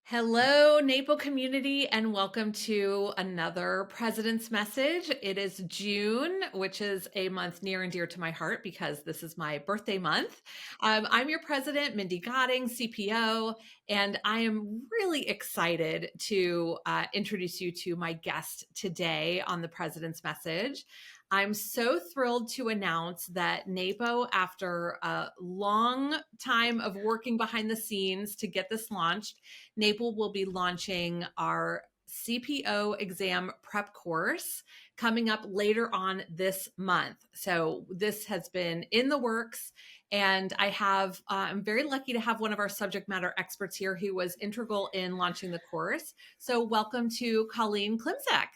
Hello, NAPO community, and welcome to another President's Message. It is June, which is a month near and dear to my heart because this is my birthday month. I'm your president, Mindy Gotting, CPO, and I am really excited to introduce you to my guest today on the President's Message. I'm so thrilled to announce that NAPO, after a long time of working behind the scenes to get this launched, NAPO will be launching our CPO exam prep course coming up later on this month. So this has been in the works. And I'm very lucky to have one of our subject matter experts here who was integral in launching the course. So welcome to Colleen Klimczak,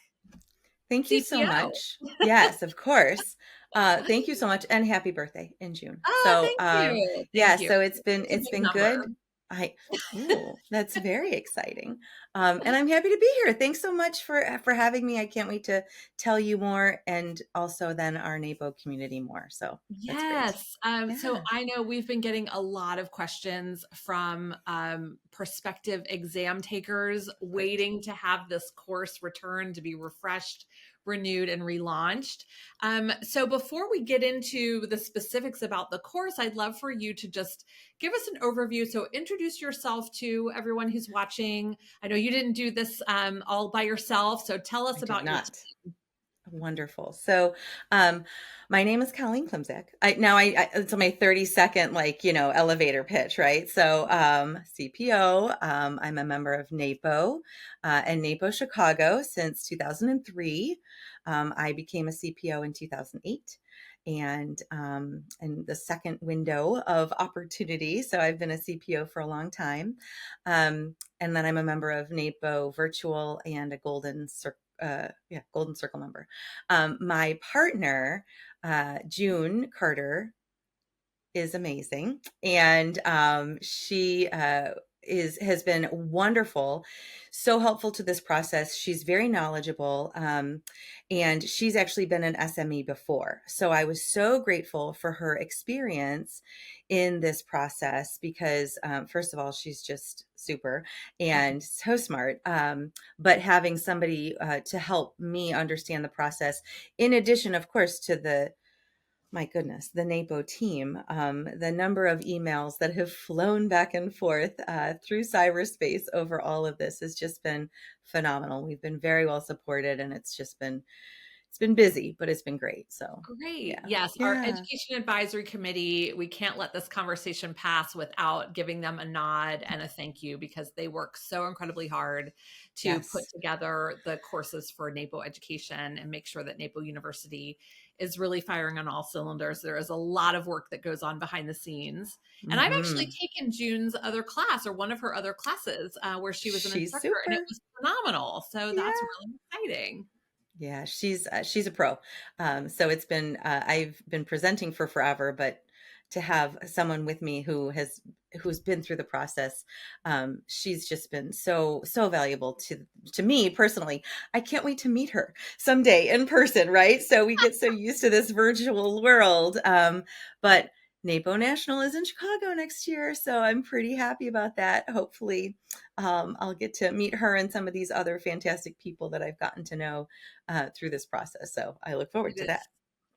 Thank you so CPO. much. Yes, of course. Thank you so much, and happy birthday in June. Oh, So, thank you. yeah, Thank you. so it's been It's a it's big been good. number. I Ooh, that's very exciting. And I'm happy to be here. Thanks so much for having me. I can't wait to tell you more, and also then our NAPO community more. So that's great. Yes. So Yeah, I know we've been getting a lot of questions from prospective exam takers great. waiting to have this course return to be refreshed, renewed, and relaunched. So before we get into the specifics about the course, I'd love for you to just give us an overview. So introduce yourself to everyone who's watching. I know you didn't do this all by yourself, so tell I us did about your not. team. Wonderful. So, my name is Colleen Klimczak. I it's my 30-second, elevator pitch, right? So, CPO, I'm a member of NAPO, and NAPO Chicago since 2003. I became a CPO in 2008 and the second window of opportunity. So I've been a CPO for a long time. And then I'm a member of NAPO Virtual and a Golden Circle member. My partner, June Carter, is amazing, and she has been wonderful, so helpful to this process. She's very knowledgeable, and she's actually been an SME before. So I was so grateful for her experience in this process because, first of all, she's just super and so smart. But having somebody to help me understand the process, in addition, of course, to my goodness, the NAPO team, the number of emails that have flown back and forth through cyberspace over all of this has just been phenomenal. We've been very well supported, and it's been busy, but it's been great. So, Great. yeah, Yes, our yeah, Education Advisory Committee, we can't let this conversation pass without giving them a nod and a thank you because they work so incredibly hard to put yes, together the courses for NAPO education and make sure that NAPO University is really firing on all cylinders. There is a lot of work that goes on behind the scenes. And I've actually hmm taken June's other class or one of her other classes where she was an she's instructor, and it super. was phenomenal. So that's Yeah. really exciting. Yeah, she's a pro. So it's been I've been presenting for forever, but to have someone with me who's been through the process, she's just been so valuable to me personally. I can't wait to meet her someday in person, right? So we get so used to this virtual world, but NAPO National is in Chicago next year, so I'm pretty happy about that. Hopefully, I'll get to meet her and some of these other fantastic people that I've gotten to know through this process. So I look forward It to is that.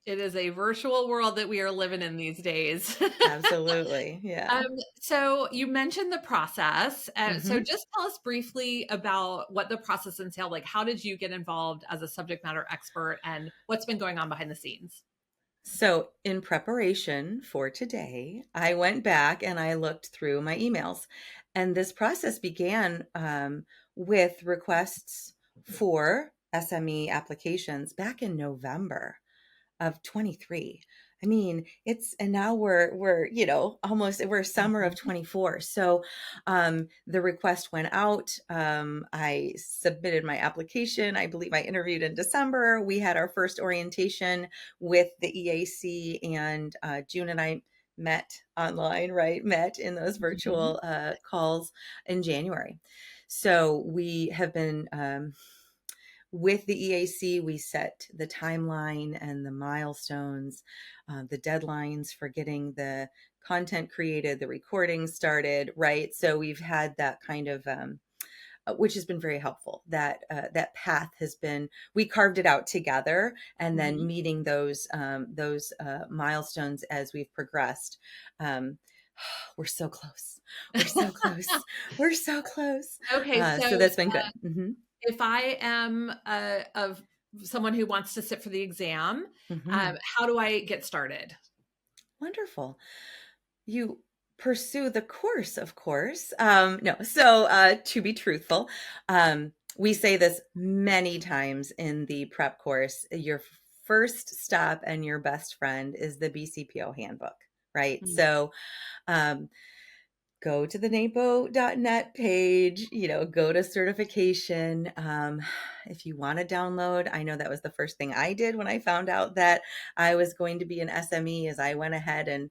It is a virtual world that we are living in these days. Absolutely. Um, Yeah. so you mentioned the process. So hmm just tell us briefly about what the process entailed. Like, how did you get involved as a subject matter expert and what's been going on behind the scenes? So, in preparation for today, I went back and I looked through my emails. And this process began with requests for SME applications back in November of 23. I mean, and now we're almost we're summer of Mhm. 24. So the request went out. I submitted my application. I believe I interviewed in December. We had our first orientation with the EAC, and June and I met online, right? Met in those Mhm. virtual calls in January. So we have been with the EAC, we set the timeline and the milestones, the deadlines for getting the content created, the recording started, right? So we've had that kind of which has been very helpful. That path has been, we carved it out together, and then Mhm. meeting those milestones as we've progressed. Um, we're so close. We're so close. We're so close. Okay, So so that's been good. Hmm. if I am of someone who wants to sit for the exam, Hmm. how do I get started? Wonderful. You pursue the course, of course. No, so to be truthful, we say this many times in the prep course. Your first stop and your best friend is the BCPO handbook, right? Mm. So go to the NAPO.net page, go to certification. If you want to download, I know that was the first thing I did when I found out that I was going to be an SME, is I went ahead and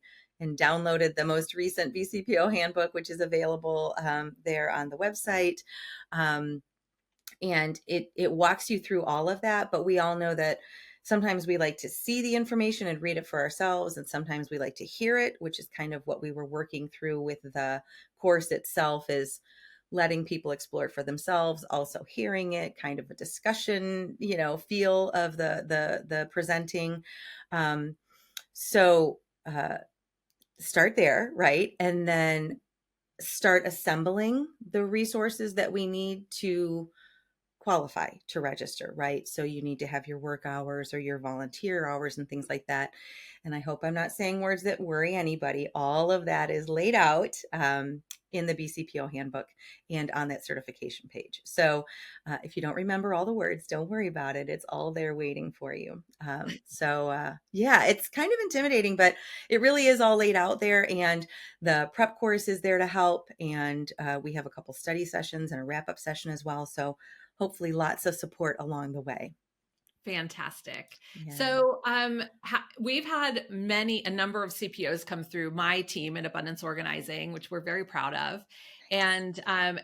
downloaded the most recent BCPO handbook, which is available there on the website. Um, and it walks you through all of that, but we all know that sometimes we like to see the information and read it for ourselves, and sometimes we like to hear it, which is kind of what we were working through with the course itself, is letting people explore it for themselves, also hearing it, kind of a discussion, feel of the presenting. um, so start there, right? And then start assembling the resources that we need to qualify to register, right? So you need to have your work hours or your volunteer hours and things like that. And I hope I'm not saying words that worry anybody. All of that is laid out in the BCPO handbook and on that certification page. So if you don't remember all the words, don't worry about it. It's all there waiting for you. Yeah, it's kind of intimidating, but it really is all laid out there. And the prep course is there to help. And we have a couple study sessions and a wrap up session as well. So hopefully lots of support along the way. Fantastic. Yeah. So, we've had a number of CPOs come through my team in abundance organizing, which we're very proud of. And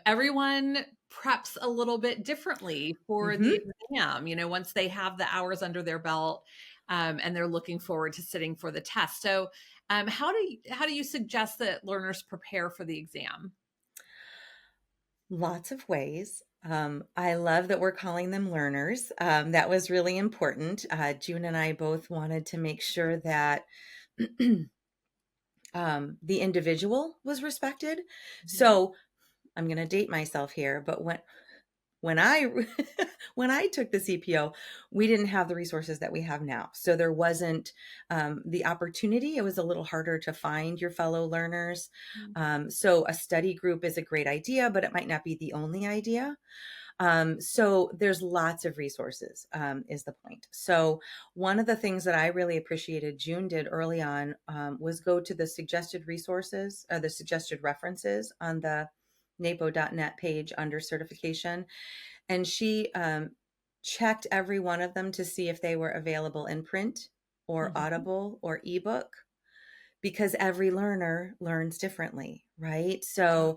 everyone preps a little bit differently for the Hmm. exam, once they have the hours under their belt, and they're looking forward to sitting for the test. So, how do you suggest that learners prepare for the exam? Lots of ways. I love that we're calling them learners. That was really important. June and I both wanted to make sure that the individual was respected. Mhm. So I'm going to date myself here, but when I when I took the CPO, we didn't have the resources that we have now. So there wasn't the opportunity. It was a little harder to find your fellow learners. So a study group is a great idea, but it might not be the only idea. So there's lots of resources, is the point. So one of the things that I really appreciated June did early on was go to the suggested resources, the suggested references on the NAPO.net page under certification. And she checked every one of them to see if they were available in print or Mhm. audible or ebook, because every learner learns differently, right? So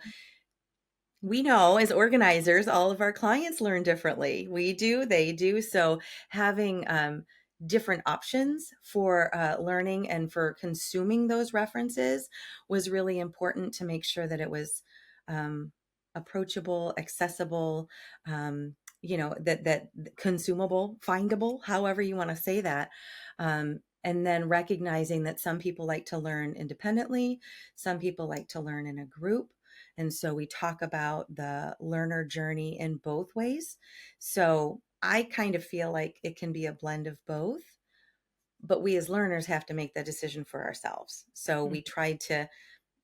we know as organizers, all of our clients learn differently. We do, they do. So having different options for learning and for consuming those references was really important to make sure that it was um, approachable, accessible, that consumable, findable, however you want to say that. And then recognizing that some people like to learn independently, some people like to learn in a group, and so we talk about the learner journey in both ways. So I kind of feel like it can be a blend of both, but we as learners have to make the decision for ourselves. So we try to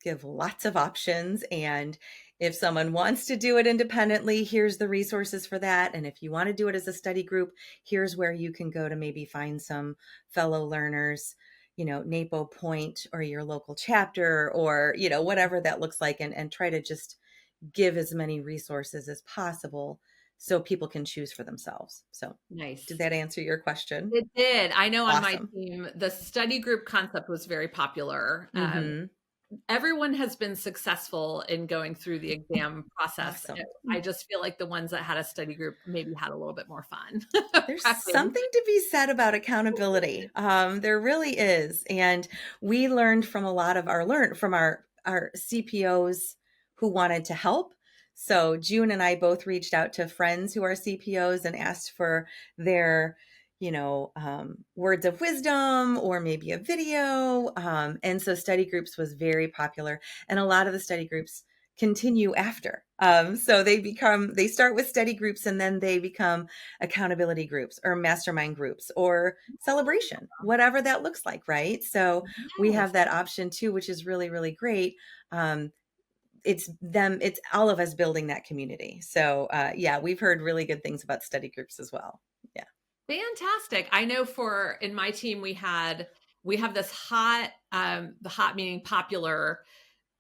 give lots of options. And if someone wants to do it independently, here's the resources for that. And if you want to do it as a study group, here's where you can go to maybe find some fellow learners, NAPO Point or your local chapter, or, whatever that looks like, and try to just give as many resources as possible so people can choose for themselves. So, did Nice. that answer your question? It did. I know on my Awesome. team, the study group concept was very popular. Mhm. Everyone has been successful in going through the exam process. Awesome. I just feel like the ones that had a study group maybe had a little bit more fun There's prepping. something to be said about accountability. There really is, and we learned from a lot of our CPOs who wanted to help. So June and I both reached out to friends who are CPOs and asked for their, words of wisdom or maybe a video. And so study groups was very popular. And a lot of the study groups continue after. So they start with study groups and then they become accountability groups or mastermind groups or celebration, whatever that looks like, right? So we have Yes. that option too, which is really, really great. Um, it's all of us building that community. So yeah, we've heard really good things about study groups as well. Yeah. Fantastic. I know for in my team we have this hot the hot meaning popular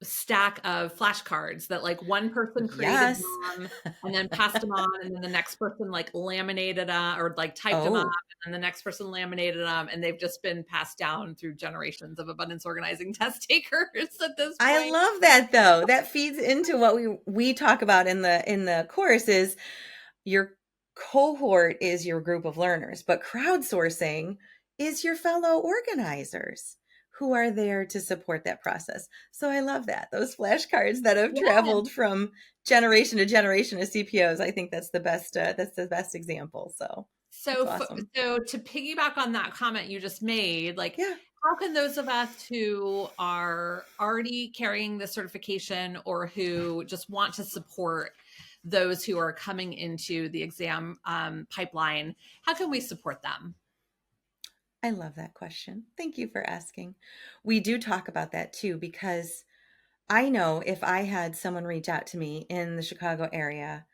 stack of flashcards that like one person created Yes. them and then passed them on and then the next person like laminated or like typed them up Oh, and the next person laminated them and they've just been passed down through generations of abundance organizing test takers at this I point. love that though. That feeds into what we talk about in the course is your cohort is your group of learners, but crowdsourcing is your fellow organizers who are there to support that process. So I love that. Those flashcards that have Yeah. traveled from generation to generation of CPOs, I think that's the best example. So that's So, awesome. so to piggyback on that comment you just made, like, Yeah. how can those of us who are already carrying the certification or who just want to support those who are coming into the exam pipeline, how can we support them? I love that question. Thank you for asking. We do talk about that too, because I know if I had someone reach out to me in the Chicago area,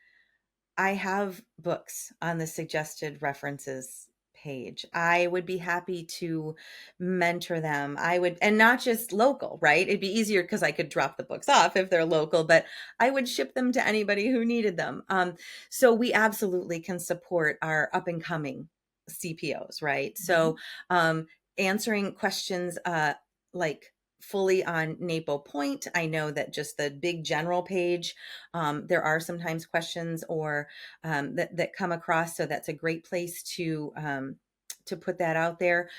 I have books on the suggested references page. I would be happy to mentor them. I would, and not just local, right? It'd be easier because I could drop the books off if they're local, but I would ship them to anybody who needed them. So we absolutely can support our up and coming CPOs, right? So Mhm. um, answering questions like fully on NAPO point. I know that just the big general page, there are sometimes questions or that come across. So that's a great place to put that out there.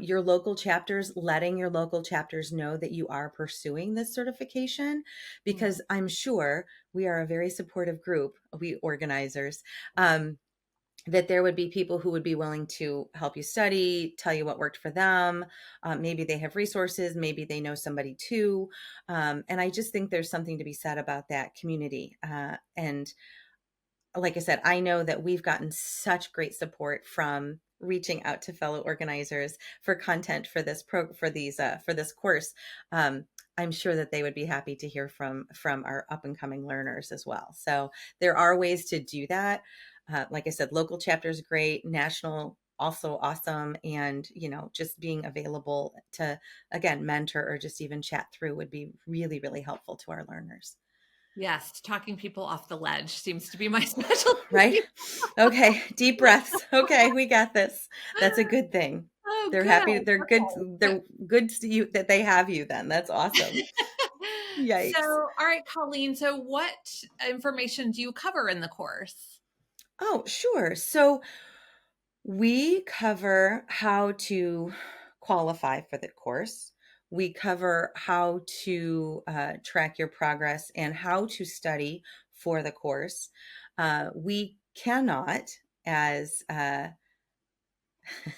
Your local chapters, letting your local chapters know that you are pursuing this certification, because Mhm. I'm sure we are a very supportive group, we organizers. That there would be people who would be willing to help you study, tell you what worked for them. Maybe they have resources, maybe they know somebody too. And I just think there's something to be said about that community. And like I said, I know that we've gotten such great support from reaching out to fellow organizers for content for for this course. Um, I'm sure that they would be happy to hear from our up and coming learners as well. So there are ways to do that. Like I said, local chapters great, national also awesome, and just being available to again mentor or just even chat through would be really really helpful to our learners. Yes, talking people off the ledge seems to be my specialty. Right? Okay, deep breaths. Okay, we got this. That's a good thing. Oh, They're good. happy. Okay. They're good to you that they have you then. That's awesome. So, Yikes. all right, Colleen. So, what information do you cover in the course? Oh, sure. So we cover how to qualify for the course. We cover how to track your progress and how to study for the course. We cannot, as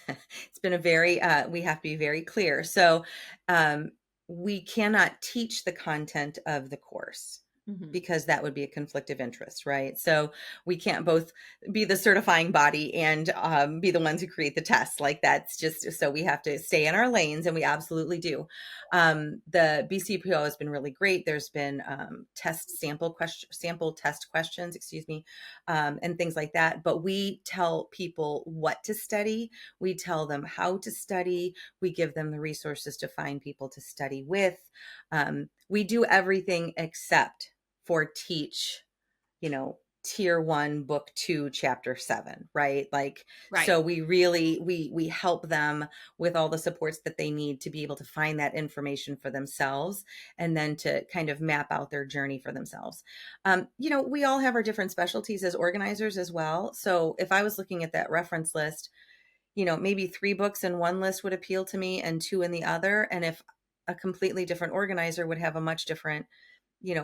it's been a very we have to be very clear. So um, we cannot teach the content of the course Mhm. because that would be a conflict of interest, right? So we can't both be the certifying body and be the ones who create the tests. Like that's just so we have to stay in our lanes, and we absolutely do. The BCPO has been really great. There's been sample test questions, excuse me, and things like that. But we tell people what to study, we tell them how to study. We give them the resources to find people to study with. We do everything except for teach, tier 1 book 2 chapter 7, right? Like, Right. so we really we help them with all the supports that they need to be able to find that information for themselves and then to kind of map out their journey for themselves. We all have our different specialties as organizers as well. So if I was looking at that reference list, maybe 3 books in one list would appeal to me and 2 in the other. And if a completely different organizer would have a much different,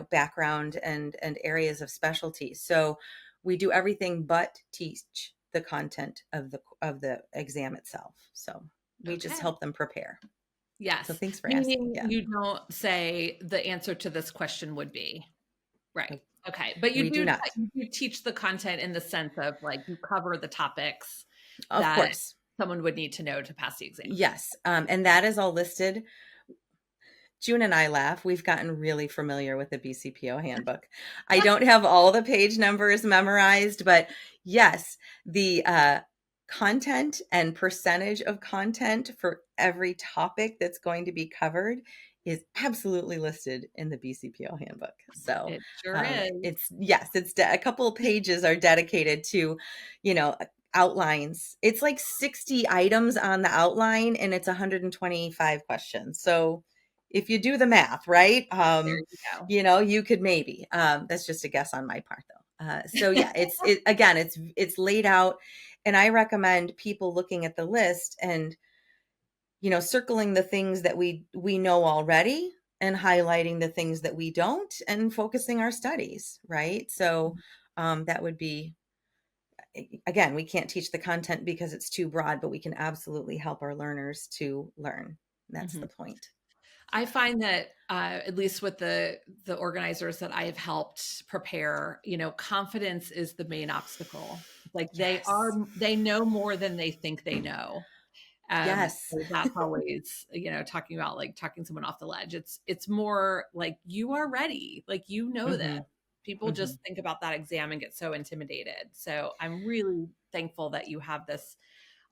background and areas of specialty. So we do everything but teach the content of the exam itself. So we just Okay. help them prepare. So Yes. thanks for asking. Meaning Yeah. you don't say the answer to this question would be. Right. Nope, Okay. But we do not. you do teach the content in the sense of like you cover the topics Of that course. someone would need to know to pass the exam. Yes. And that is all listed. June and I laugh. We've gotten really familiar with the BCPO handbook. I don't have all the page numbers memorized, but yes, the content and percentage of content for every topic that's going to be covered is absolutely listed in the BCPO handbook. So It sure is. it's, yes, a couple of pages are dedicated to, you know, outlines. It's like 60 items on the outline and it's 125 questions. So if you do the math, right? There you go. You could maybe. That's just a guess on my part, though. So yeah, again, it's laid out, and I recommend people looking at the list and circling the things that we know already and highlighting the things that we don't and focusing our studies, right? So that would be, again, we can't teach the content because it's too broad, but we can absolutely help our learners to learn. That's the Mhm. point. I find that at least with the organizers that I have helped prepare, confidence is the main obstacle. Like Yes. they know more than they think they know. Yes. So that's always, talking about like talking someone off the ledge. It's more like you are ready, like this. Hmm. People Hmm. just think about that exam and get so intimidated. So I'm really thankful that you have this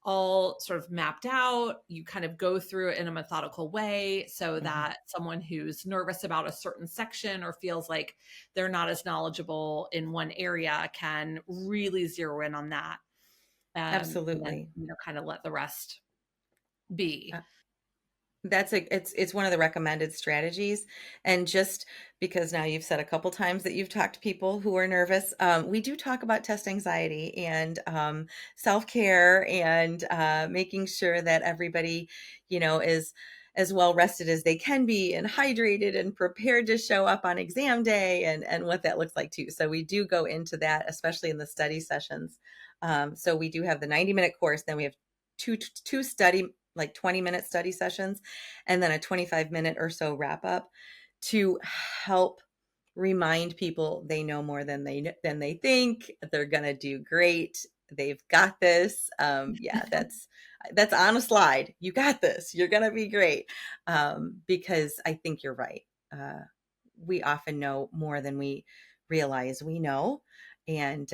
all sort of mapped out. You kind of go through it in a methodical way so Hmm. that someone who's nervous about a certain section or feels like they're not as knowledgeable in one area can really zero in on that. And then, Absolutely. kind of let the rest be. Uh, it's one of the recommended strategies. And just because now you've said a couple times that you've talked to people who are nervous, we do talk about test anxiety and self-care and making sure that everybody, is as well rested as they can be and hydrated and prepared to show up on exam day and what that looks like too. So we do go into that, especially in the study sessions. So we do have the 90-minute course, then we have two study, like 20-minute study sessions, and then a 25-minute or so wrap up to help remind people they know more than they think. They're gonna do great. They've got this. Yeah, that's on a slide. You got this. You're gonna be great. Because I think you're right. We often know more than we realize we know, and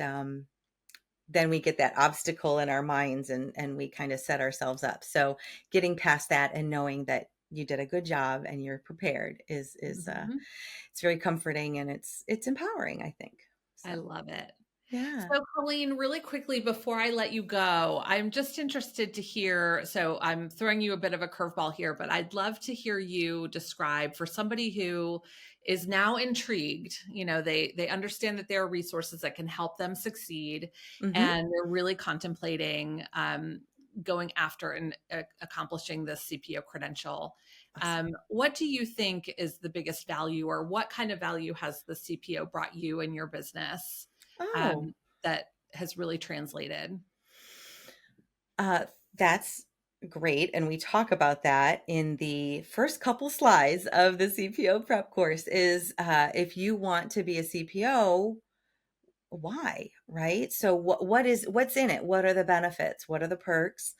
then we get that obstacle in our minds and we kind of set ourselves up. So getting past that and knowing that you did a good job and you're prepared is Mhm. it's very comforting and it's empowering, I think. I So love it. yeah. So, Colleen, really quickly before I let you go, I'm just interested to hear. So, I'm throwing you a bit of a curveball here, but I'd love to hear you describe for somebody who is now intrigued. They understand that there are resources that can help them succeed, Hmm. and they're really contemplating going after and accomplishing this CPO credential. Awesome. What do you think is the biggest value, or what kind of value has the CPO brought you in your business? Oh, Um, that has really translated. uh, that's great. And we talk about that in the first couple slides of the CPO prep course is if you want to be a CPO, why, right? So what's in it? What are the benefits? What are the perks?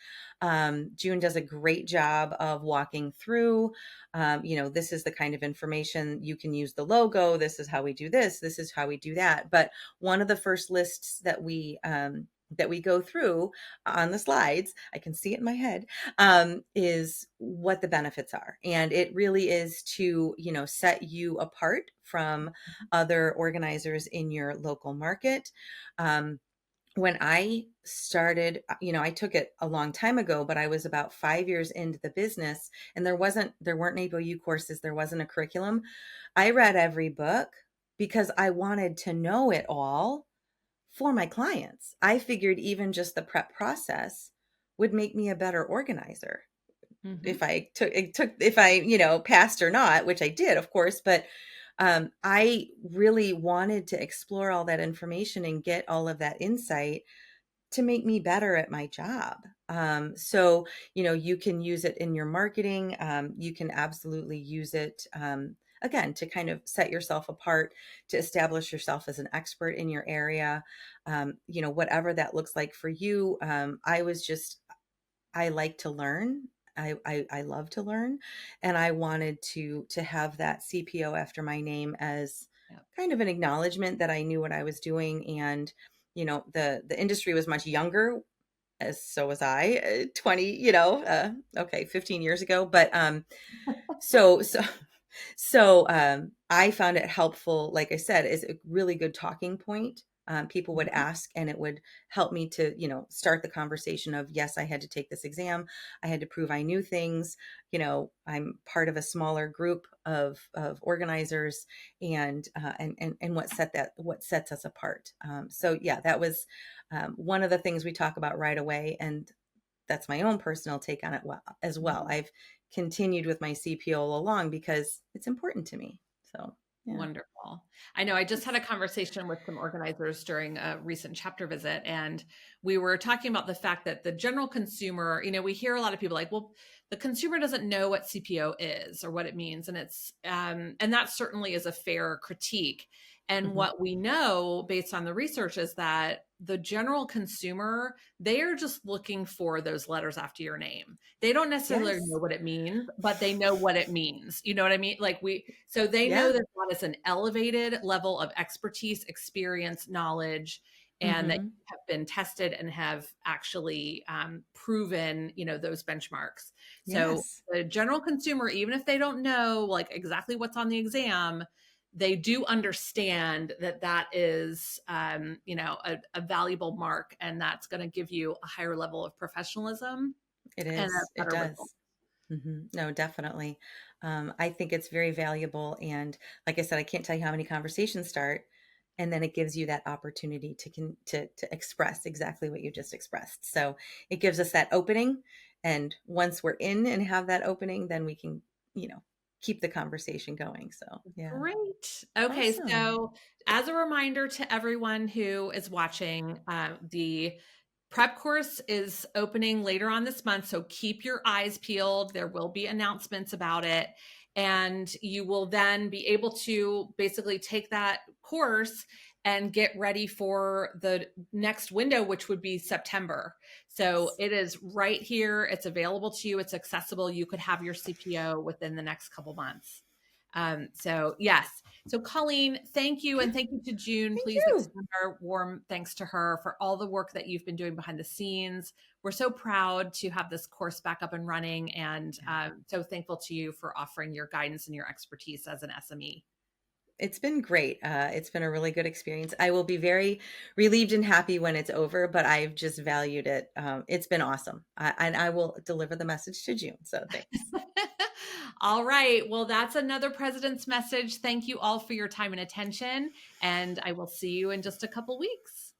June does a great job of walking through, this is the kind of information. You can use the logo. This is how we do this. This is how we do that. But one of the first lists that we go through on the slides, I can see it in my head, is what the benefits are. And it really is to, set you apart from other organizers in your local market. Um, when I started, I took it a long time ago, but I was about 5 years into the business and there weren't NAPO U courses. There wasn't a curriculum. I read every book because I wanted to know it all for my clients. I figured even just the prep process would make me a better organizer Mhm. if I passed or not, which I did, of course, but I really wanted to explore all that information and get all of that insight to make me better at my job. So, you can use it in your marketing. You can absolutely use it, again, to kind of set yourself apart, to establish yourself as an expert in your area. Whatever that looks like for you. I like to learn. I love to learn, and I wanted to have that CPO after my name as Yeah. kind of an acknowledgement that I knew what I was doing. And the industry was much younger, as so was I, 20, okay, 15 years ago. But so I found it helpful, like I said, is a really good talking point. People would Mhm. ask, and it would help me to, start the conversation of, yes, I had to take this exam. I had to prove I knew things. I'm part of a smaller group of organizers, and what sets us apart. So yeah, that was one of the things we talk about right away, and that's my own personal take on it as well. Mhm. I've continued with my CPO all along because it's important to me. So, yeah. Wonderful. I know I just had a Thanks. conversation with some organizers during a recent chapter visit, and we were talking about the fact that the general consumer, we hear a lot of people like, well, the consumer doesn't know what CPO is or what it means. And and that certainly is a fair critique. And Hmm. what we know based on the research is that the general consumer, they are just looking for those letters after your name. They don't necessarily know Yes. what it means, but they know what it means. You know what I mean? So they know Yeah. that that is an elevated level of expertise, experience, knowledge, and that Hmm. have been tested and have actually proven, those benchmarks. So Yes. the general consumer, even if they don't know like exactly what's on the exam, they do understand that that is, a valuable mark, and that's going to give you a higher level of professionalism It and a is. It better result. does. No, definitely. I think it's very valuable. And like I said, I can't tell you how many conversations start. And then it gives you that opportunity to express exactly what you just expressed. So it gives us that opening. And once we're in and have that opening, then we can, you know, keep the conversation going. So yeah. Great. Okay, Awesome. so as a reminder to everyone who is watching, the prep course is opening later on this month, so keep your eyes peeled. There will be announcements about it. And you will then be able to basically take that course and get ready for the next window, which would be September. So Yes. it is right here. It's available to you. It's accessible. You could have your CPO within the next couple months. So yes. So Colleen, thank you. Yeah. And thank you to June. Thank Please you. extend our warm thanks to her for all the work that you've been doing behind the scenes. We're so proud to have this course back up and running, and Yeah. so thankful to you for offering your guidance and your expertise as an SME. It's been great. It's been a really good experience. I will be very relieved and happy when it's over, but I've just valued it. It's been awesome. And I will deliver the message to June. So thanks. All right. Well, that's another president's message. Thank you all for your time and attention, and I will see you in just a couple weeks.